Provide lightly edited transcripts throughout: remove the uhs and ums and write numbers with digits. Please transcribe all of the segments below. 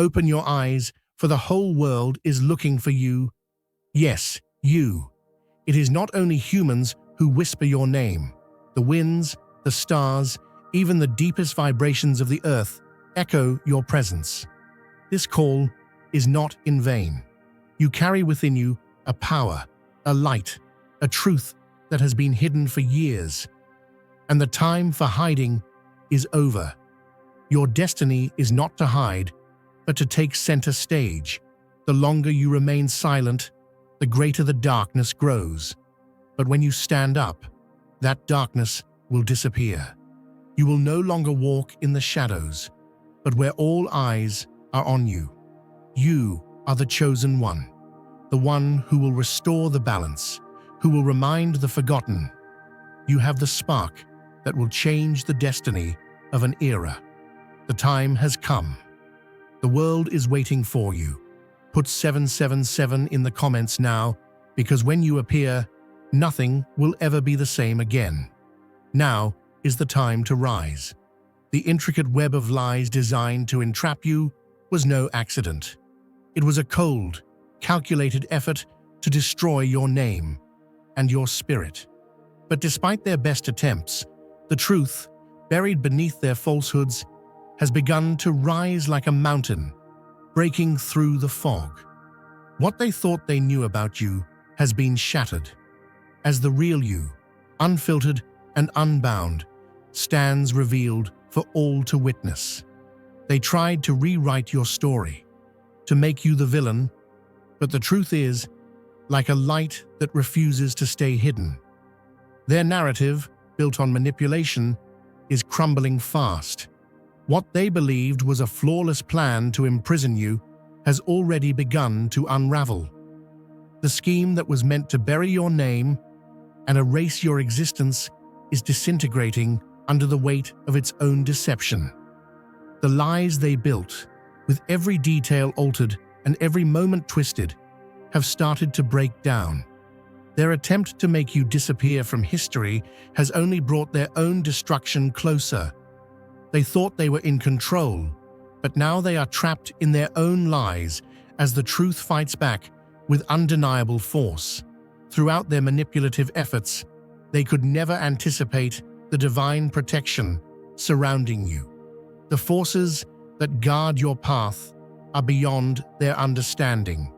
Open your eyes, for the whole world is looking for you. Yes, you. It is not only humans who whisper your name. The winds, the stars, even the deepest vibrations of the earth echo your presence. This call is not in vain. You carry within you a power, a light, a truth that has been hidden for years. And the time for hiding is over. Your destiny is not to hide, but to take center stage. The longer you remain silent, the greater the darkness grows. But when you stand up, that darkness will disappear. You will no longer walk in the shadows, but where all eyes are on you. You are the chosen one, the one who will restore the balance, who will remind the forgotten. You have the spark that will change the destiny of an era. The time has come. The world is waiting for you. Put 777 in the comments now, because when you appear, nothing will ever be the same again. Now is the time to rise. The intricate web of lies designed to entrap you was no accident. It was a cold, calculated effort to destroy your name and your spirit. But despite their best attempts, the truth, buried beneath their falsehoods, has begun to rise like a mountain, breaking through the fog. What they thought they knew about you has been shattered, as the real you, unfiltered and unbound, stands revealed for all to witness. They tried to rewrite your story, to make you the villain, but the truth is, like a light that refuses to stay hidden. Their narrative, built on manipulation, is crumbling fast. What they believed was a flawless plan to imprison you has already begun to unravel. The scheme that was meant to bury your name and erase your existence is disintegrating under the weight of its own deception. The lies they built, with every detail altered and every moment twisted, have started to break down. Their attempt to make you disappear from history has only brought their own destruction closer. They thought they were in control, but now they are trapped in their own lies as the truth fights back with undeniable force. Throughout their manipulative efforts, they could never anticipate the divine protection surrounding you. The forces that guard your path are beyond their understanding.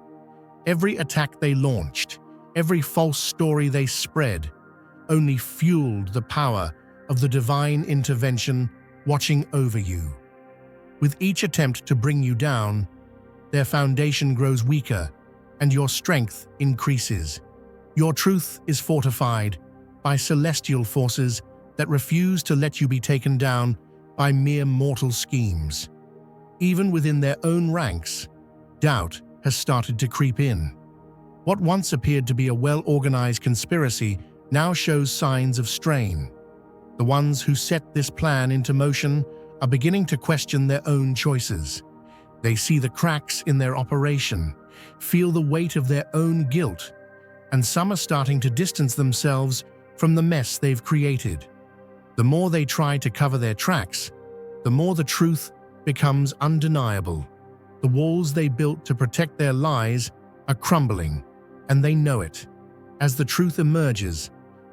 Every attack they launched, every false story they spread, only fueled the power of the divine intervention watching over you. With each attempt to bring you down, their foundation grows weaker and your strength increases. Your truth is fortified by celestial forces that refuse to let you be taken down by mere mortal schemes. Even within their own ranks, doubt has started to creep in. What once appeared to be a well-organized conspiracy now shows signs of strain. The ones who set this plan into motion are beginning to question their own choices. They see the cracks in their operation, feel the weight of their own guilt, and some are starting to distance themselves from the mess they've created. The more they try to cover their tracks, the more the truth becomes undeniable. The walls they built to protect their lies are crumbling, and they know it. As the truth emerges,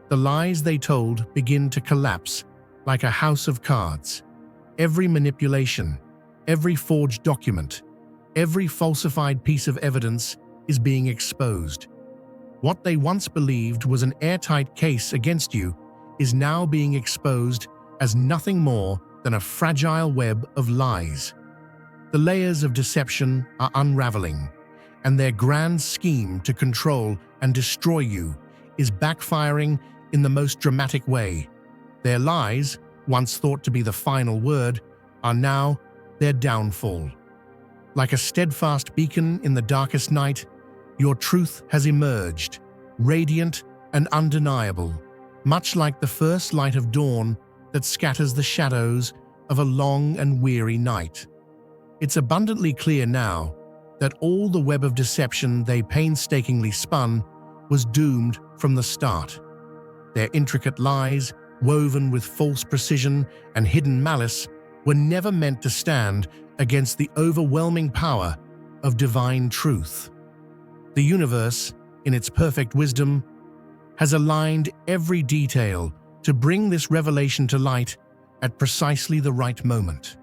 the lies they told begin to collapse like a house of cards. Every manipulation, every forged document, every falsified piece of evidence is being exposed. What they once believed was an airtight case against you is now being exposed as nothing more than a fragile web of lies. The layers of deception are unraveling, and their grand scheme to control and destroy you is backfiring in the most dramatic way. Their lies, once thought to be the final word, are now their downfall. Like a steadfast beacon in the darkest night, your truth has emerged, radiant and undeniable, much like the first light of dawn that scatters the shadows of a long and weary night. It's abundantly clear now that all the web of deception they painstakingly spun was doomed from the start. Their intricate lies, woven with false precision and hidden malice, were never meant to stand against the overwhelming power of divine truth. The universe, in its perfect wisdom, has aligned every detail to bring this revelation to light at precisely the right moment.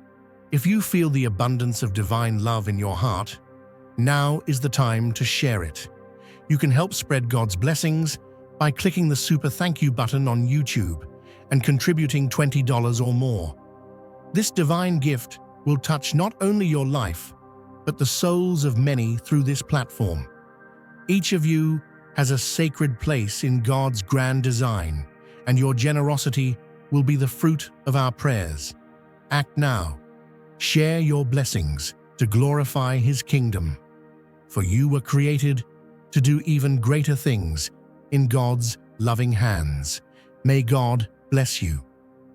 If you feel the abundance of divine love in your heart, now is the time to share it. You can help spread God's blessings by clicking the super thank you button on YouTube and contributing $20 or more. This divine gift will touch not only your life, but the souls of many through this platform. Each of you has a sacred place in God's grand design, and your generosity will be the fruit of our prayers. Act now. Share your blessings to glorify His kingdom. For you were created to do even greater things in God's loving hands. May God bless you.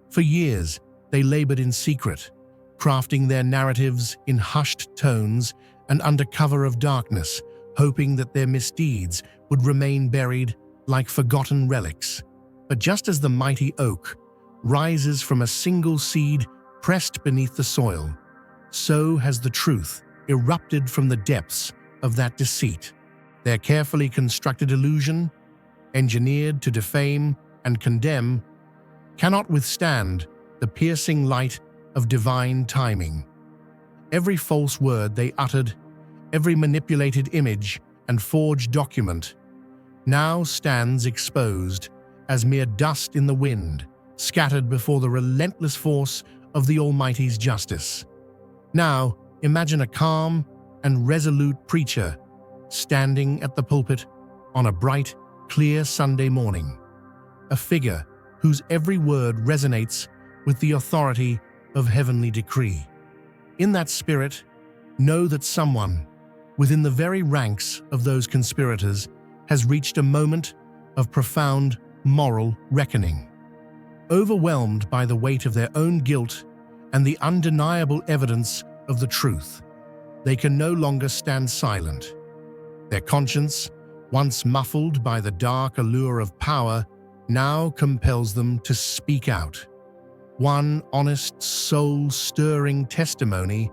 For years, they labored in secret, crafting their narratives in hushed tones and under cover of darkness, hoping that their misdeeds would remain buried like forgotten relics. But just as the mighty oak rises from a single seed pressed beneath the soil, so has the truth erupted from the depths of that deceit. Their carefully constructed illusion, engineered to defame and condemn, cannot withstand the piercing light of divine timing. Every false word they uttered, every manipulated image and forged document, now stands exposed as mere dust in the wind, scattered before the relentless force of the Almighty's justice. Now, imagine a calm and resolute preacher standing at the pulpit on a bright, clear Sunday morning, a figure whose every word resonates with the authority of heavenly decree. In that spirit, know that someone within the very ranks of those conspirators has reached a moment of profound moral reckoning. Overwhelmed by the weight of their own guilt and the undeniable evidence of the truth, they can no longer stand silent. Their conscience, once muffled by the dark allure of power, now compels them to speak out. One honest, soul-stirring testimony,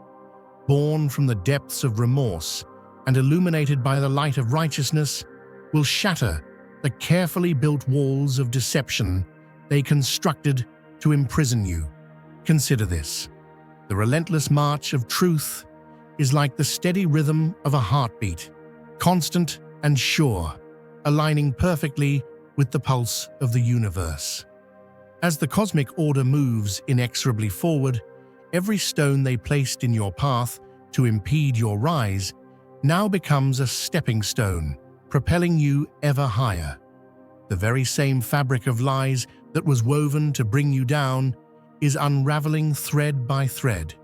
born from the depths of remorse and illuminated by the light of righteousness, will shatter the carefully built walls of deception they constructed to imprison you. Consider this. The relentless march of truth is like the steady rhythm of a heartbeat, constant and sure, aligning perfectly with the pulse of the universe. As the cosmic order moves inexorably forward, every stone they placed in your path to impede your rise now becomes a stepping stone, propelling you ever higher. The very same fabric of lies that was woven to bring you down is unraveling thread by thread,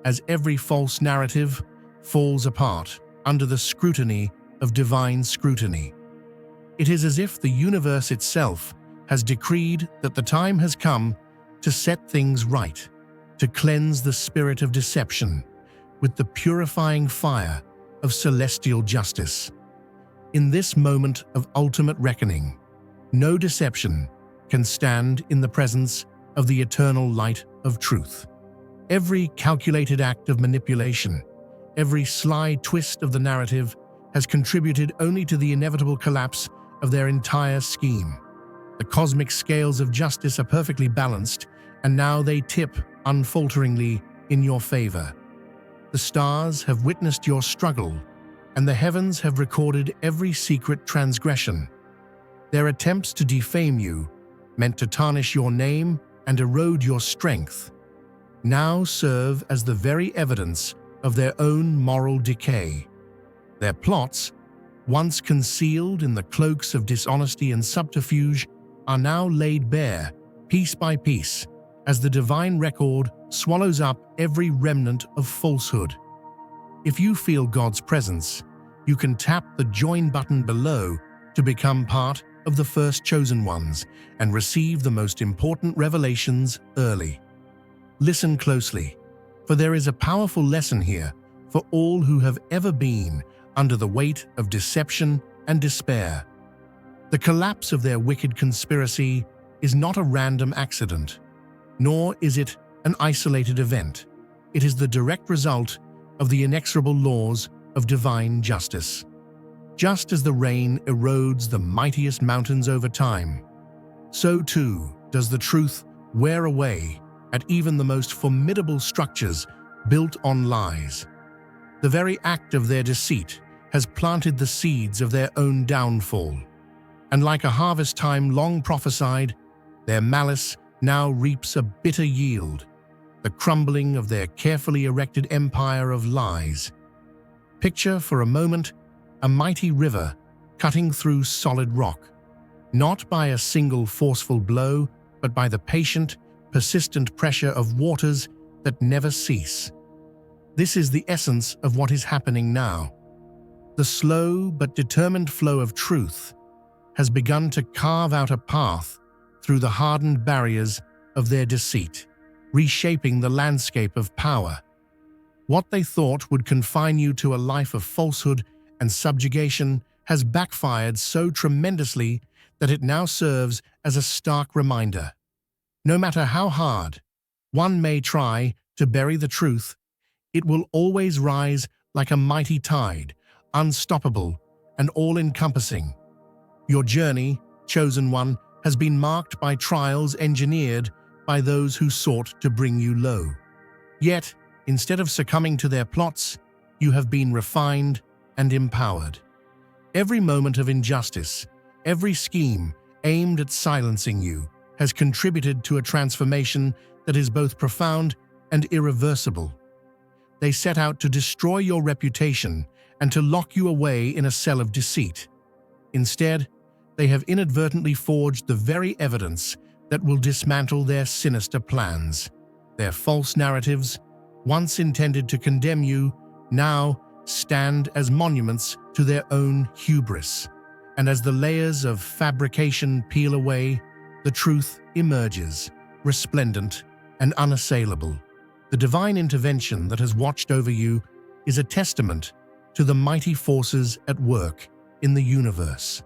as every false narrative falls apart under the scrutiny of divine scrutiny. It is as if the universe itself has decreed that the time has come to set things right, to cleanse the spirit of deception with the purifying fire of celestial justice. In this moment of ultimate reckoning, no deception can stand in the presence of the eternal light of truth. Every calculated act of manipulation, every sly twist of the narrative has contributed only to the inevitable collapse of their entire scheme. The cosmic scales of justice are perfectly balanced, and now they tip unfalteringly in your favor. The stars have witnessed your struggle, and the heavens have recorded every secret transgression. Their attempts to defame you, meant to tarnish your name and erode your strength, now serve as the very evidence of their own moral decay. Their plots, once concealed in the cloaks of dishonesty and subterfuge, are now laid bare, piece by piece, as the divine record swallows up every remnant of falsehood. If you feel God's presence, you can tap the join button below to become part of the first chosen ones and receive the most important revelations early. Listen closely, for there is a powerful lesson here for all who have ever been under the weight of deception and despair. The collapse of their wicked conspiracy is not a random accident, nor is it an isolated event. It is the direct result of the inexorable laws of divine justice. Just as the rain erodes the mightiest mountains over time, so too does the truth wear away at even the most formidable structures built on lies. The very act of their deceit has planted the seeds of their own downfall. And like a harvest time long prophesied, their malice now reaps a bitter yield, the crumbling of their carefully erected empire of lies. Picture for a moment a mighty river cutting through solid rock, not by a single forceful blow, but by the patient, persistent pressure of waters that never cease. This is the essence of what is happening now. The slow but determined flow of truth has begun to carve out a path through the hardened barriers of their deceit, reshaping the landscape of power. What they thought would confine you to a life of falsehood and subjugation has backfired so tremendously that it now serves as a stark reminder. No matter how hard one may try to bury the truth, it will always rise like a mighty tide, unstoppable and all-encompassing. Your journey, chosen one, has been marked by trials engineered by those who sought to bring you low. Yet, instead of succumbing to their plots, you have been refined and empowered. Every moment of injustice, every scheme aimed at silencing you, has contributed to a transformation that is both profound and irreversible. They set out to destroy your reputation and to lock you away in a cell of deceit. Instead, they have inadvertently forged the very evidence that will dismantle their sinister plans. Their false narratives, once intended to condemn you, now stand as monuments to their own hubris. And as the layers of fabrication peel away, the truth emerges, resplendent and unassailable. The divine intervention that has watched over you is a testament to the mighty forces at work in the universe.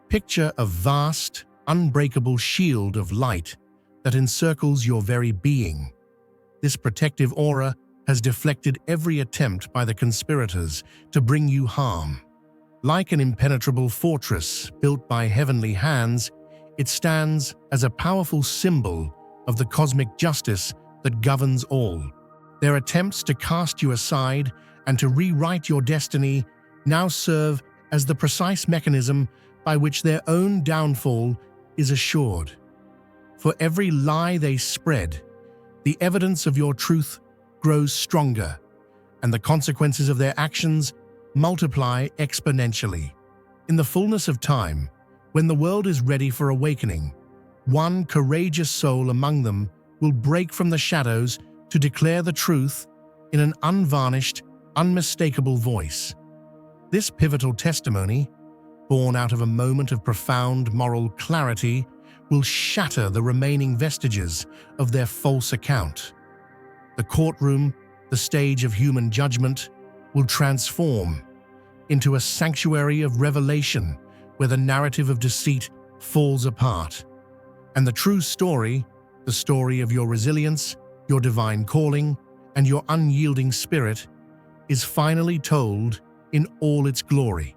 Picture a vast, unbreakable shield of light that encircles your very being. This protective aura has deflected every attempt by the conspirators to bring you harm. Like an impenetrable fortress built by heavenly hands, it stands as a powerful symbol of the cosmic justice that governs all. Their attempts to cast you aside and to rewrite your destiny now serve as the precise mechanism by which their own downfall is assured. For every lie they spread, the evidence of your truth grows stronger, and the consequences of their actions multiply exponentially. In the fullness of time, when the world is ready for awakening, one courageous soul among them will break from the shadows to declare the truth in an unvarnished, unmistakable voice. This pivotal testimony, born out of a moment of profound moral clarity, will shatter the remaining vestiges of their false account. The courtroom, the stage of human judgment, will transform into a sanctuary of revelation where the narrative of deceit falls apart. And the true story, the story of your resilience, your divine calling, and your unyielding spirit, is finally told in all its glory.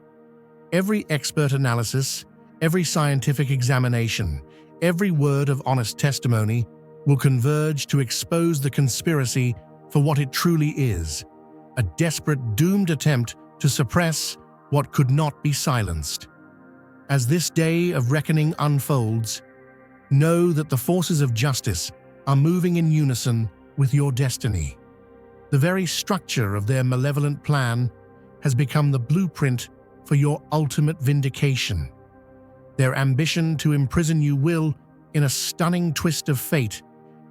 Every expert analysis, every scientific examination, every word of honest testimony will converge to expose the conspiracy for what it truly is, a desperate, doomed attempt to suppress what could not be silenced. As this day of reckoning unfolds, know that the forces of justice are moving in unison with your destiny. The very structure of their malevolent plan has become the blueprint for your ultimate vindication. Their ambition to imprison you will, in a stunning twist of fate,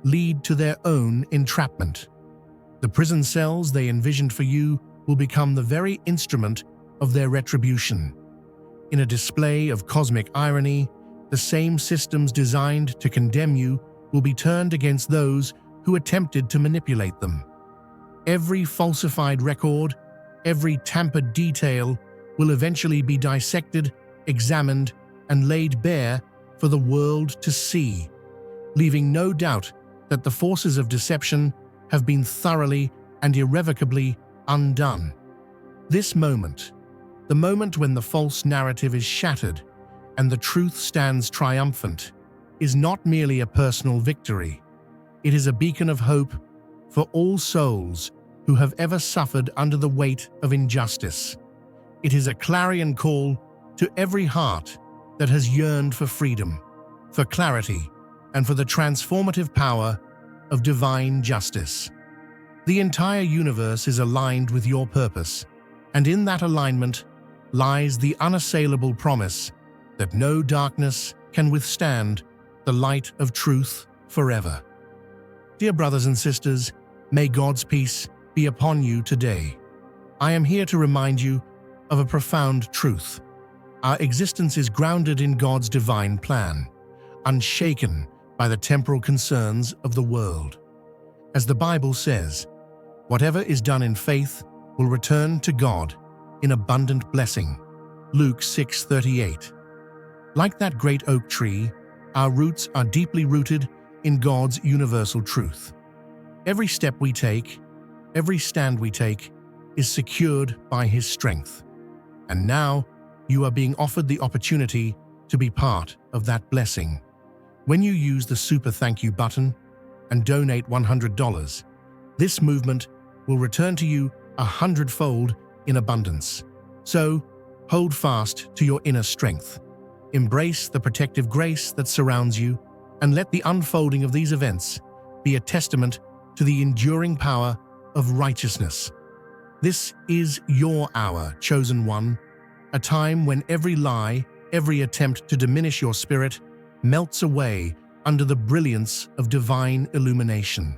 lead to their own entrapment. The prison cells they envisioned for you will become the very instrument of their retribution. In a display of cosmic irony, the same systems designed to condemn you will be turned against those who attempted to manipulate them. Every falsified record, every tampered detail will eventually be dissected, examined, and laid bare for the world to see, leaving no doubt that the forces of deception have been thoroughly and irrevocably undone. This moment, the moment when the false narrative is shattered and the truth stands triumphant, is not merely a personal victory. It is a beacon of hope for all souls who have ever suffered under the weight of injustice. It is a clarion call to every heart that has yearned for freedom, for clarity, and for the transformative power of divine justice. The entire universe is aligned with your purpose, and in that alignment lies the unassailable promise that no darkness can withstand the light of truth forever. Dear brothers and sisters, may God's peace be upon you today. I am here to remind you of a profound truth. Our existence is grounded in God's divine plan, unshaken by the temporal concerns of the world. As the Bible says, whatever is done in faith will return to God in abundant blessing. Luke 6:38. Like that great oak tree, our roots are deeply rooted in God's universal truth. Every step we take, every stand we take, is secured by His strength. And now, you are being offered the opportunity to be part of that blessing. When you use the Super Thank You button and donate $100, this movement will return to you 100-fold in abundance. So, hold fast to your inner strength. Embrace the protective grace that surrounds you, and let the unfolding of these events be a testament to the enduring power of righteousness. This is your hour, chosen one, a time when every lie, every attempt to diminish your spirit, melts away under the brilliance of divine illumination.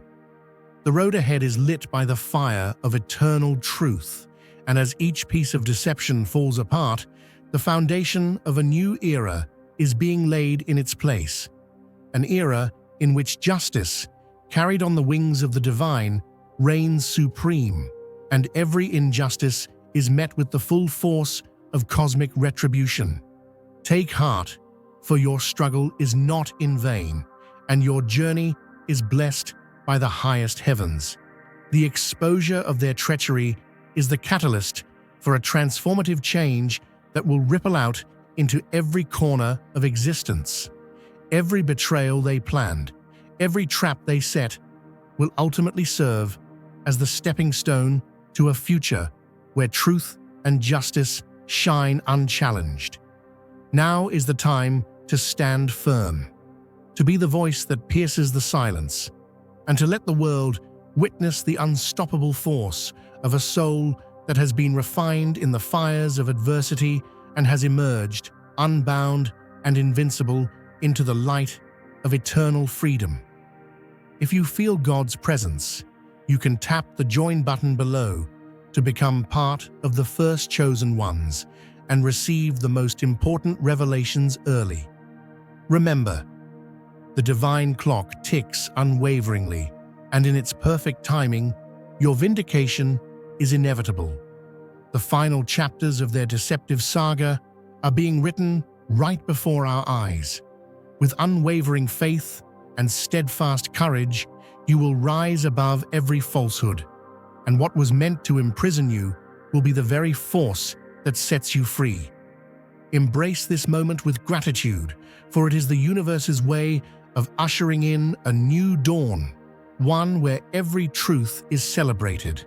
The road ahead is lit by the fire of eternal truth, and as each piece of deception falls apart, the foundation of a new era is being laid in its place. An era in which justice, carried on the wings of the divine, reigns supreme, and every injustice is met with the full force of cosmic retribution. Take heart, for your struggle is not in vain, and your journey is blessed by the highest heavens. The exposure of their treachery is the catalyst for a transformative change that will ripple out into every corner of existence. Every betrayal they planned, every trap they set, will ultimately serve as the stepping stone to a future where truth and justice shine unchallenged. Now is the time to stand firm, to be the voice that pierces the silence, and to let the world witness the unstoppable force of a soul that has been refined in the fires of adversity and has emerged, unbound and invincible, into the light of eternal freedom. If you feel God's presence, you can tap the join button below to become part of the first chosen ones and receive the most important revelations early. Remember, the divine clock ticks unwaveringly, and in its perfect timing, your vindication is inevitable. The final chapters of their deceptive saga are being written right before our eyes. With unwavering faith and steadfast courage, you will rise above every falsehood, and what was meant to imprison you will be the very force that sets you free. Embrace this moment with gratitude, for it is the universe's way of ushering in a new dawn, one where every truth is celebrated,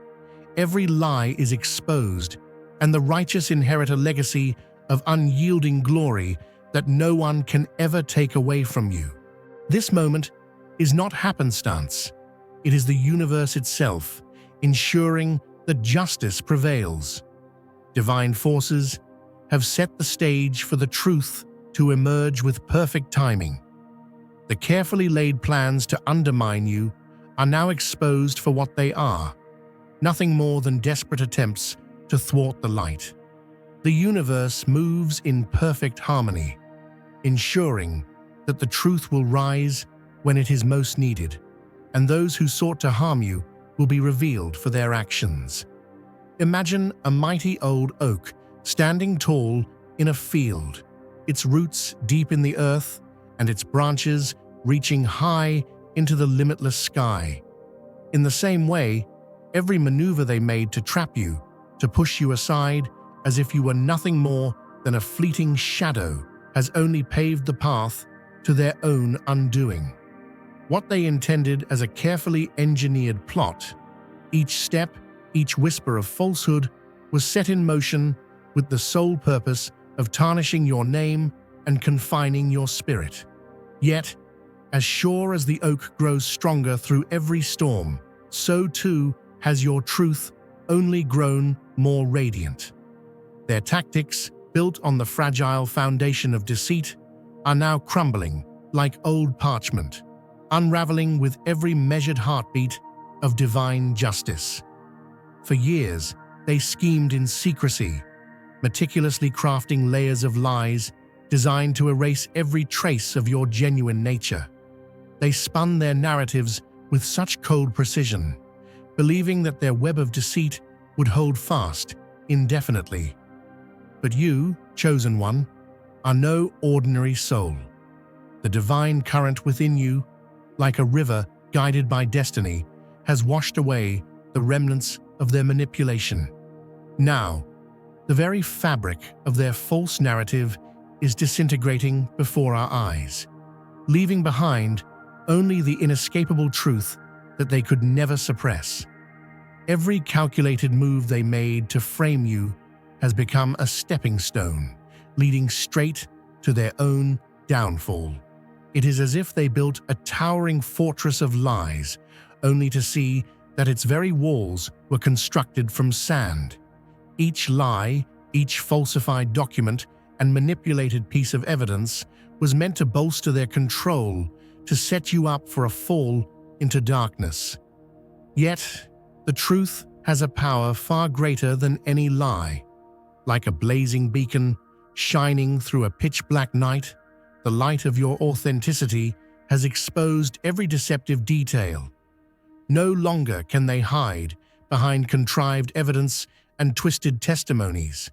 every lie is exposed, and the righteous inherit a legacy of unyielding glory that no one can ever take away from you. This moment is not happenstance. It is the universe itself, ensuring that justice prevails. Divine forces have set the stage for the truth to emerge with perfect timing. The carefully laid plans to undermine you are now exposed for what they are, nothing more than desperate attempts to thwart the light. The universe moves in perfect harmony, ensuring that the truth will rise when it is most needed, and those who sought to harm you will be revealed for their actions. Imagine a mighty old oak standing tall in a field, its roots deep in the earth and its branches reaching high into the limitless sky. In the same way, every maneuver they made to trap you, to push you aside as if you were nothing more than a fleeting shadow, has only paved the path to their own undoing. What they intended as a carefully engineered plot, each step, each whisper of falsehood, was set in motion with the sole purpose of tarnishing your name and confining your spirit. Yet, as sure as the oak grows stronger through every storm, so too has your truth only grown more radiant. Their tactics, built on the fragile foundation of deceit, are now crumbling like old parchment, unraveling with every measured heartbeat of divine justice. For years, they schemed in secrecy, meticulously crafting layers of lies designed to erase every trace of your genuine nature. They spun their narratives with such cold precision, believing that their web of deceit would hold fast indefinitely. But you, chosen one, are no ordinary soul. The divine current within you, like a river guided by destiny, has washed away the remnants of their manipulation. Now, the very fabric of their false narrative is disintegrating before our eyes, leaving behind only the inescapable truth that they could never suppress. Every calculated move they made to frame you has become a stepping stone, leading straight to their own downfall. It is as if they built a towering fortress of lies, only to see that its very walls were constructed from sand. Each lie, each falsified document, and manipulated piece of evidence was meant to bolster their control, to set you up for a fall into darkness. Yet, the truth has a power far greater than any lie. Like a blazing beacon shining through a pitch-black night, the light of your authenticity has exposed every deceptive detail. No longer can they hide behind contrived evidence and twisted testimonies.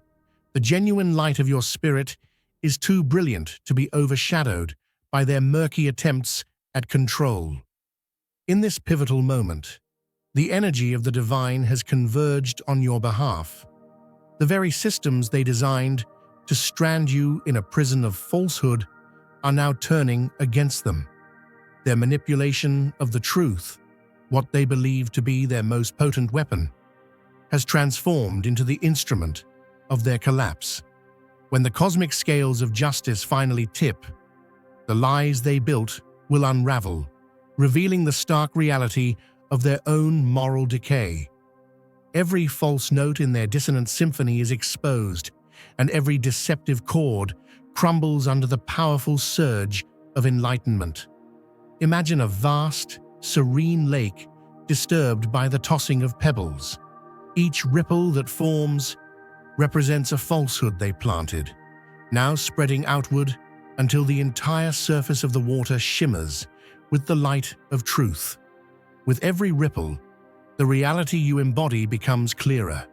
The genuine light of your spirit is too brilliant to be overshadowed by their murky attempts at control. In this pivotal moment, the energy of the divine has converged on your behalf. The very systems they designed to strand you in a prison of falsehood are now turning against them. Their manipulation of the truth, what they believe to be their most potent weapon, has transformed into the instrument of their collapse. When the cosmic scales of justice finally tip, the lies they built will unravel, revealing the stark reality of their own moral decay. Every false note in their dissonant symphony is exposed, and every deceptive chord crumbles under the powerful surge of enlightenment. Imagine a vast, serene lake disturbed by the tossing of pebbles. Each ripple that forms represents a falsehood they planted, now spreading outward until the entire surface of the water shimmers with the light of truth. With every ripple, the reality you embody becomes clearer,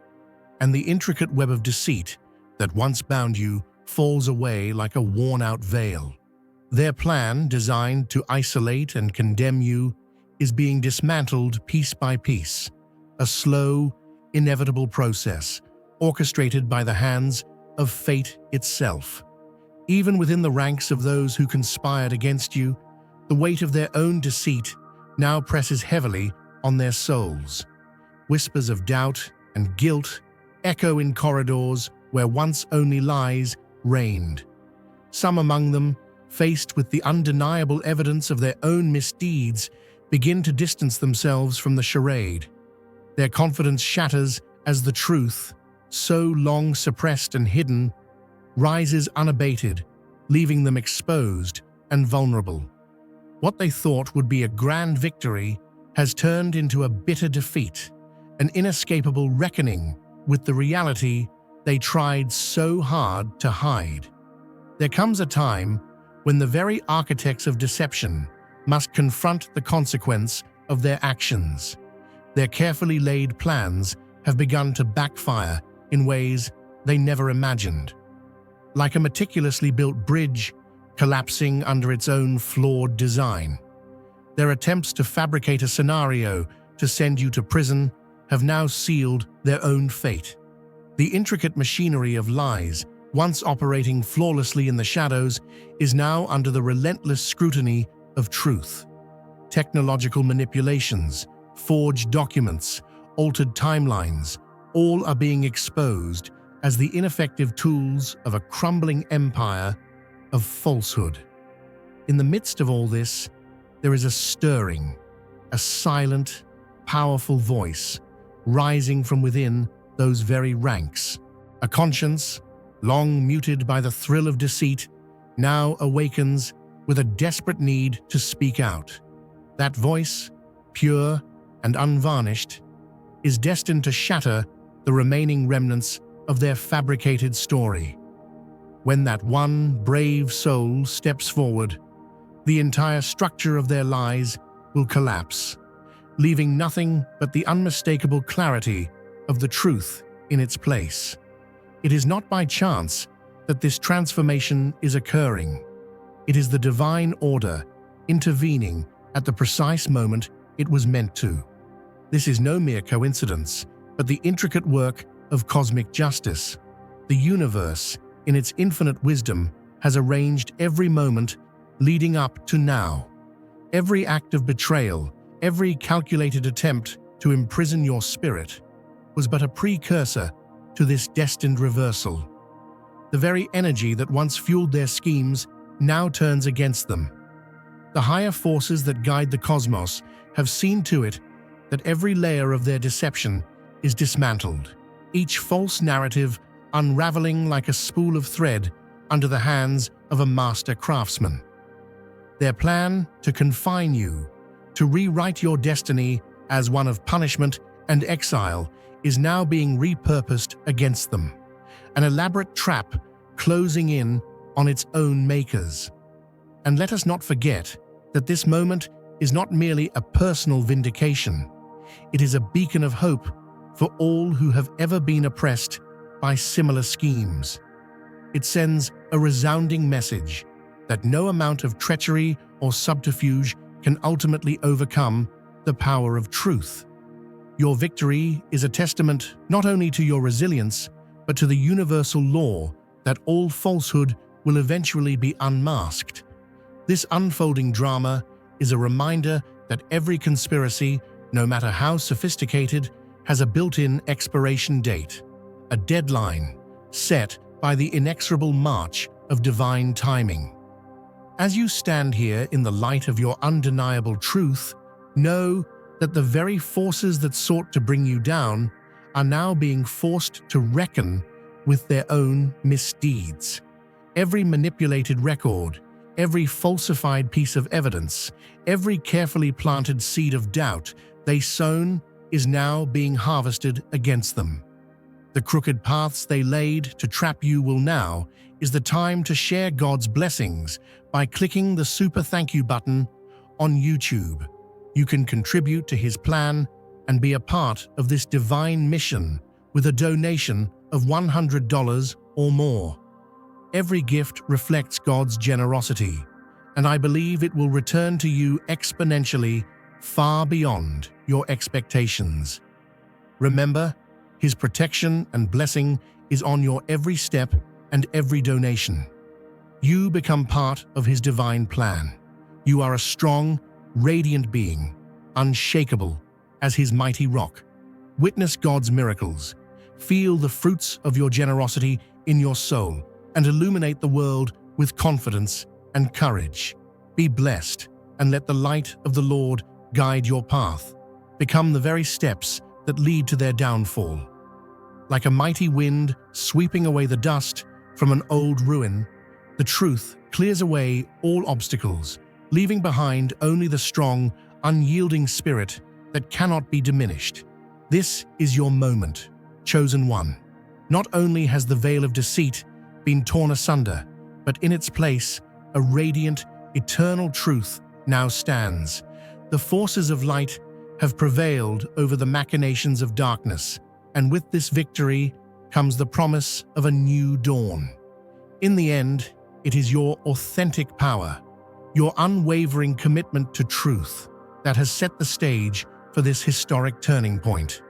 and the intricate web of deceit that once bound you falls away like a worn-out veil. Their plan, designed to isolate and condemn you, is being dismantled piece by piece, a slow, inevitable process orchestrated by the hands of fate itself. Even within the ranks of those who conspired against you, the weight of their own deceit now presses heavily on their souls. Whispers of doubt and guilt echo in corridors where once only lies reigned. Some among them, faced with the undeniable evidence of their own misdeeds, begin to distance themselves from the charade. Their confidence shatters as the truth, so long suppressed and hidden, rises unabated, leaving them exposed and vulnerable. What they thought would be a grand victory has turned into a bitter defeat, an inescapable reckoning with the reality they tried so hard to hide. There comes a time when the very architects of deception must confront the consequence of their actions. Their carefully laid plans have begun to backfire in ways they never imagined. Like a meticulously built bridge collapsing under its own flawed design, Their attempts to fabricate a scenario to send you to prison have now sealed their own fate. The intricate machinery of lies, once operating flawlessly in the shadows, is now under the relentless scrutiny of truth. Technological manipulations, forged documents, altered timelines, all are being exposed as the ineffective tools of a crumbling empire of falsehood. In the midst of all this, there is a stirring, a silent, powerful voice rising from within those very ranks. A conscience, long muted by the thrill of deceit, now awakens with a desperate need to speak out. That voice, pure and unvarnished, is destined to shatter the remaining remnants of their fabricated story. When that one brave soul steps forward, the entire structure of their lies will collapse, leaving nothing but the unmistakable clarity of the truth in its place. It is not by chance that this transformation is occurring. It is the divine order intervening at the precise moment it was meant to. This is no mere coincidence, but the intricate work of cosmic justice. The universe, in its infinite wisdom, has arranged every moment leading up to now. Every act of betrayal, every calculated attempt to imprison your spirit, was but a precursor to this destined reversal. The very energy that once fueled their schemes now turns against them. The higher forces that guide the cosmos have seen to it that every layer of their deception is dismantled, each false narrative unraveling like a spool of thread under the hands of a master craftsman. Their plan to confine you, to rewrite your destiny as one of punishment and exile, is now being repurposed against them, an elaborate trap closing in on its own makers. And let us not forget that this moment is not merely a personal vindication. It is a beacon of hope for all who have ever been oppressed by similar schemes. It sends a resounding message that no amount of treachery or subterfuge can ultimately overcome the power of truth. Your victory is a testament not only to your resilience, but to the universal law that all falsehood will eventually be unmasked. This unfolding drama is a reminder that every conspiracy, no matter how sophisticated, has a built-in expiration date, a deadline set by the inexorable march of divine timing. As you stand here in the light of your undeniable truth, know that the very forces that sought to bring you down are now being forced to reckon with their own misdeeds. Every manipulated record, every falsified piece of evidence, every carefully planted seed of doubt they sown is now being harvested against them. The crooked paths they laid to trap you will now is the time to share God's blessings by clicking the super thank you button on YouTube. You can contribute to His plan and be a part of this divine mission with a donation of $100 or more. Every gift reflects God's generosity, and I believe it will return to you exponentially far beyond your expectations. Remember, His protection and blessing is on your every step and every donation. You become part of His divine plan. You are a strong, radiant being, unshakable as His mighty rock. Witness God's miracles. Feel the fruits of your generosity in your soul and illuminate the world with confidence and courage. Be blessed and let the light of the Lord guide your path. Become the very steps that lead to their downfall. Like a mighty wind sweeping away the dust from an old ruin, the truth clears away all obstacles, leaving behind only the strong, unyielding spirit that cannot be diminished. This is your moment, chosen one. Not only has the veil of deceit been torn asunder, but in its place, a radiant, eternal truth now stands. The forces of light have prevailed over the machinations of darkness, and with this victory comes the promise of a new dawn. In the end, it is your authentic power, your unwavering commitment to truth that has set the stage for this historic turning point.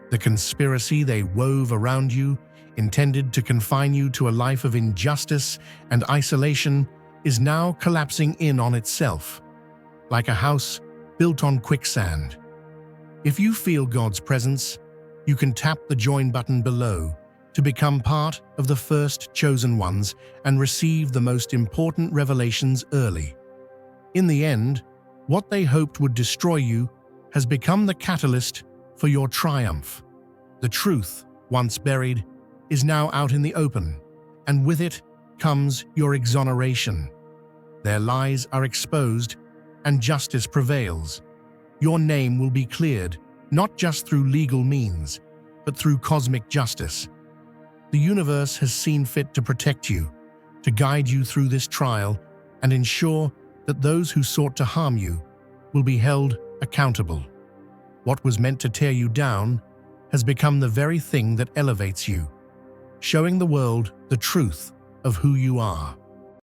The conspiracy they wove around you, intended to confine you to a life of injustice and isolation, is now collapsing in on itself, like a house built on quicksand. If you feel God's presence, you can tap the join button below to become part of the first chosen ones and receive the most important revelations early. In the end, what they hoped would destroy you has become the catalyst for your triumph. The truth, once buried, is now out in the open, and with it comes your exoneration. Their lies are exposed, and justice prevails. Your name will be cleared, not just through legal means, but through cosmic justice. The universe has seen fit to protect you, to guide you through this trial, and ensure that those who sought to harm you will be held accountable. What was meant to tear you down has become the very thing that elevates you, showing the world the truth of who you are.